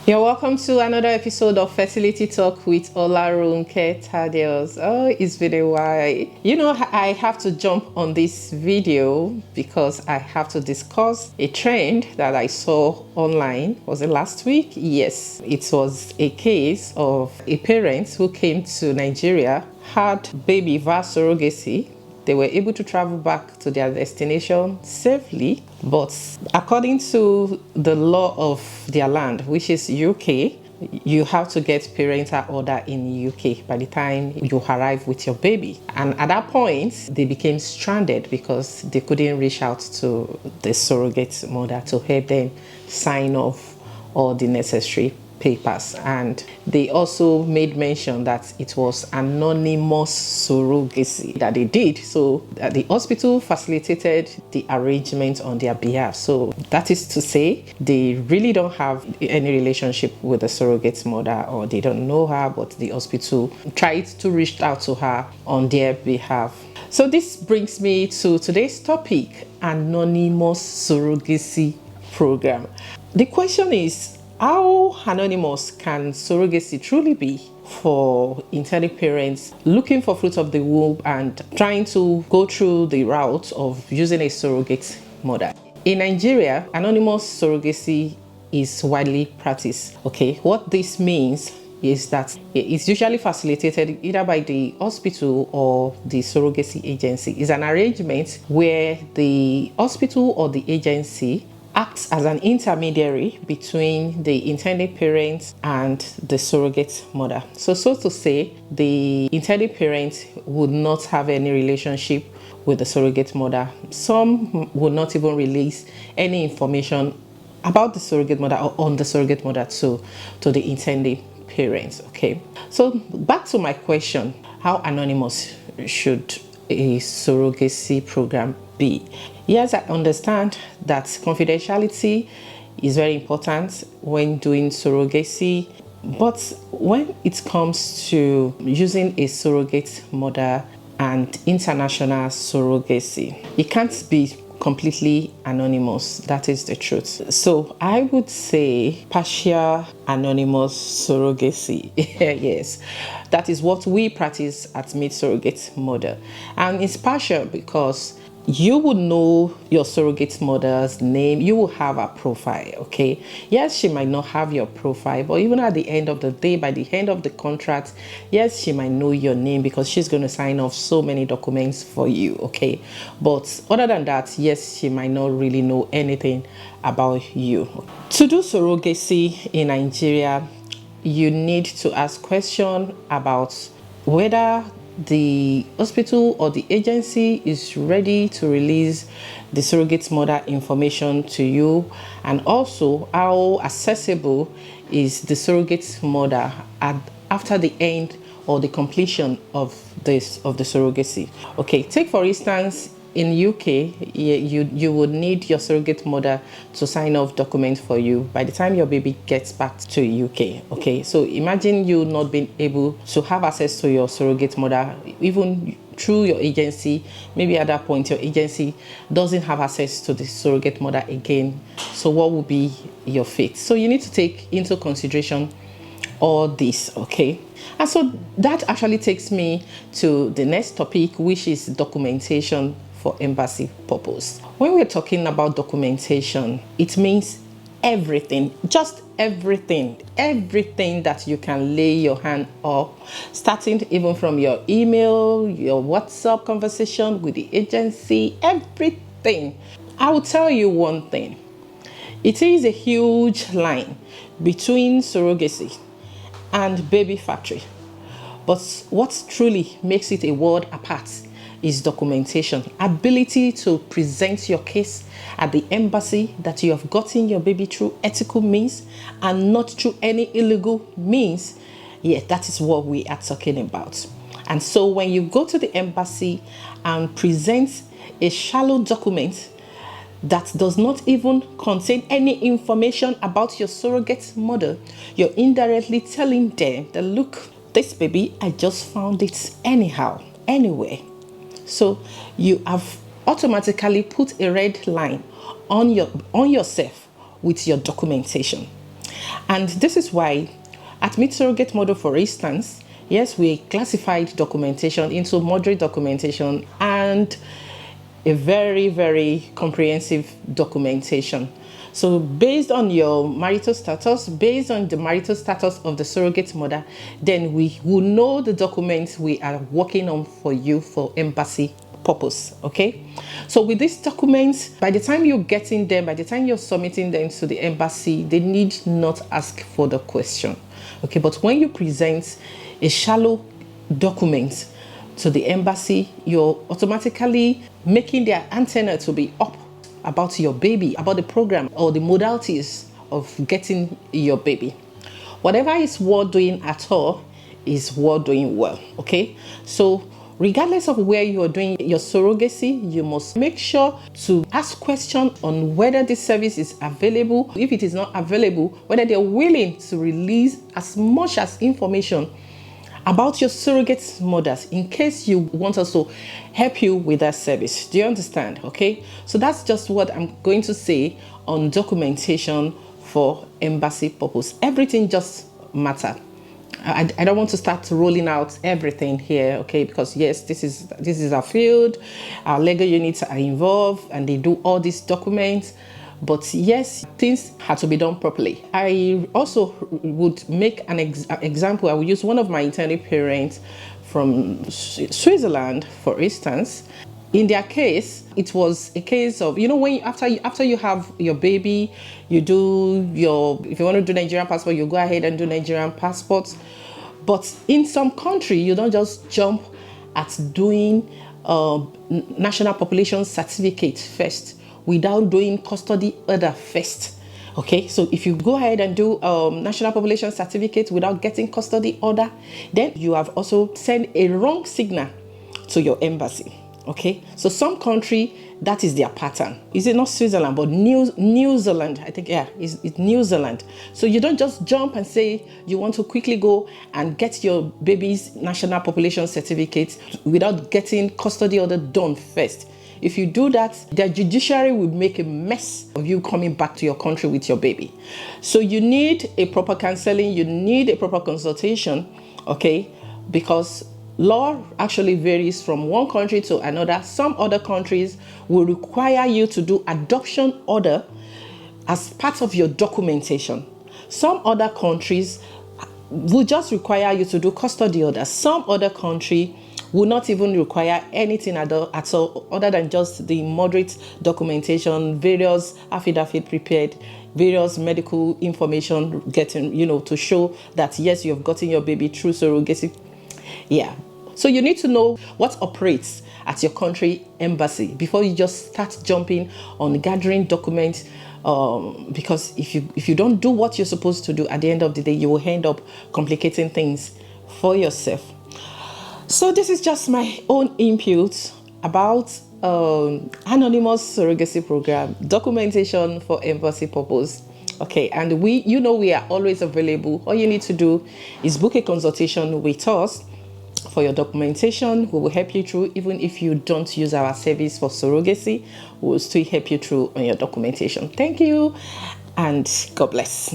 You're welcome to another episode of Fertility Talk with Olarunke Thaddeus. Oh, it's been a while. You know, I have to jump on this video because I have to discuss a trend that I saw online. Was it last week? Yes, it was a case of a parent who came to Nigeria, had baby via surrogacy. They were able to travel back to their destination safely, but according to the law of their land, which is UK, you have to get parental order in UK by the time you arrive with your baby. And at that point, they became stranded because they couldn't reach out to the surrogate mother to help them sign off all the necessary papers. And they also made mention that it was anonymous surrogacy that they did, so that the hospital facilitated the arrangement on their behalf. So that is to say, they really don't have any relationship with the surrogate mother, or they don't know her, but the hospital tried to reach out to her on their behalf. So this brings me to today's topic: anonymous surrogacy program. The question is, how anonymous can surrogacy truly be for intended parents looking for fruit of the womb and trying to go through the route of using a surrogate mother? In Nigeria, anonymous surrogacy is widely practiced. Okay, what this means is that it's usually facilitated either by the hospital or the surrogacy agency. It's an arrangement where the hospital or the agency acts as an intermediary between the intended parent and the surrogate mother. So to say, the intended parent would not have any relationship with the surrogate mother. Some would not even release any information about the surrogate mother or on the surrogate mother to the intended parents. Okay, so back to my question: how anonymous should a surrogacy program be? Yes, I understand that confidentiality is very important when doing surrogacy, but when it comes to using a surrogate mother and international surrogacy, it can't be completely anonymous. That is the truth. So I would say partial anonymous surrogacy. Yes, that is what we practice at Meetsurrogatemothers, and it's partial because you would know your surrogate mother's name. You will have a profile. Okay, yes, she might not have your profile, but even at the end of the day, by the end of the contract, yes, she might know your name because she's going to sign off so many documents for you. Okay, but other than that, yes, she might not really know anything about you. To do surrogacy in Nigeria, you need to ask questions about whether the hospital or the agency is ready to release the surrogate mother information to you, and also how accessible is the surrogate mother after the end or the completion of the surrogacy. Okay, take for instance, in UK, you would need your surrogate mother to sign off documents for you by the time your baby gets back to UK. Okay, so imagine you not being able to have access to your surrogate mother even through your agency. Maybe at that point your agency doesn't have access to the surrogate mother again. So what will be your fate? So you need to take into consideration all this. Okay, and so that actually takes me to the next topic, which is documentation for embassy purpose. When we're talking about documentation, it means everything, just everything that you can lay your hand up, starting even from your email, your WhatsApp conversation with the agency, everything. I will tell you one thing: it is a huge line between surrogacy and baby factory, but what truly makes it a world apart is documentation, ability to present your case at the embassy that you have gotten your baby through ethical means and not through any illegal means. Yeah, that is what we are talking about. And so when you go to the embassy and present a shallow document that does not even contain any information about your surrogate mother, you're indirectly telling them that, look, this baby, I just found it anyhow, anyway. So you have automatically put a red line on yourself with your documentation. And this is why at Meetsurrogatemothers, for instance, yes, we classified documentation into moderate documentation and a very, very comprehensive documentation. So based on your marital status, based on the marital status of the surrogate mother, then we will know the documents we are working on for you for embassy purpose. Okay, so with these documents, by the time you're getting them, by the time you're submitting them to the embassy, they need not ask for the question. Okay, but when you present a shallow document to the embassy, you're automatically making their antenna to be up about your baby, about the program or the modalities of getting your baby. Whatever is worth doing at all is worth doing well. Okay, so regardless of where you are doing your surrogacy, you must make sure to ask questions on whether this service is available. If it is not available, whether they're willing to release as much as information about your surrogate mothers in case you want us to help you with that service. Do you understand? Okay, so that's just what I'm going to say on documentation for embassy purpose. Everything just matters. I don't want to start rolling out everything here, okay, because yes, this is our field, our legal units are involved and they do all these documents. But yes, things had to be done properly. I also would make an example. I will use one of my intended parents from Switzerland, for instance. In their case, it was a case of, you know, when after you have your baby, you do if you want to do Nigerian passport, you go ahead and do Nigerian passports. But in some country, you don't just jump at doing national population certificate first without doing custody order first. Okay, so if you go ahead and do national population certificate without getting custody order, then you have also sent a wrong signal to your embassy. Okay, so some country, that is their pattern. Is it not Switzerland, but New Zealand? I think, yeah, it's New Zealand. So you don't just jump and say you want to quickly go and get your baby's national population certificate without getting custody order done first. If you do that, the judiciary will make a mess of you coming back to your country with your baby. So you need a proper counseling, you need a proper consultation, okay? Because law actually varies from one country to another. Some other countries will require you to do adoption order as part of your documentation. Some other countries will just require you to do custody order. Some other country will not even require anything at all other than just the moderate documentation, various affidavit prepared, various medical information getting, to show that yes, you have gotten your baby through surrogacy. Yeah. So you need to know what operates at your country embassy before you just start jumping on gathering documents. Because if you don't do what you're supposed to do, at the end of the day, you will end up complicating things for yourself. So this is just my own input about anonymous surrogacy program, documentation for embassy purpose. Okay, and we are always available. All you need to do is book a consultation with us for your documentation. We will help you through. Even if you don't use our service for surrogacy, we will still help you through on your documentation. Thank you, and God bless.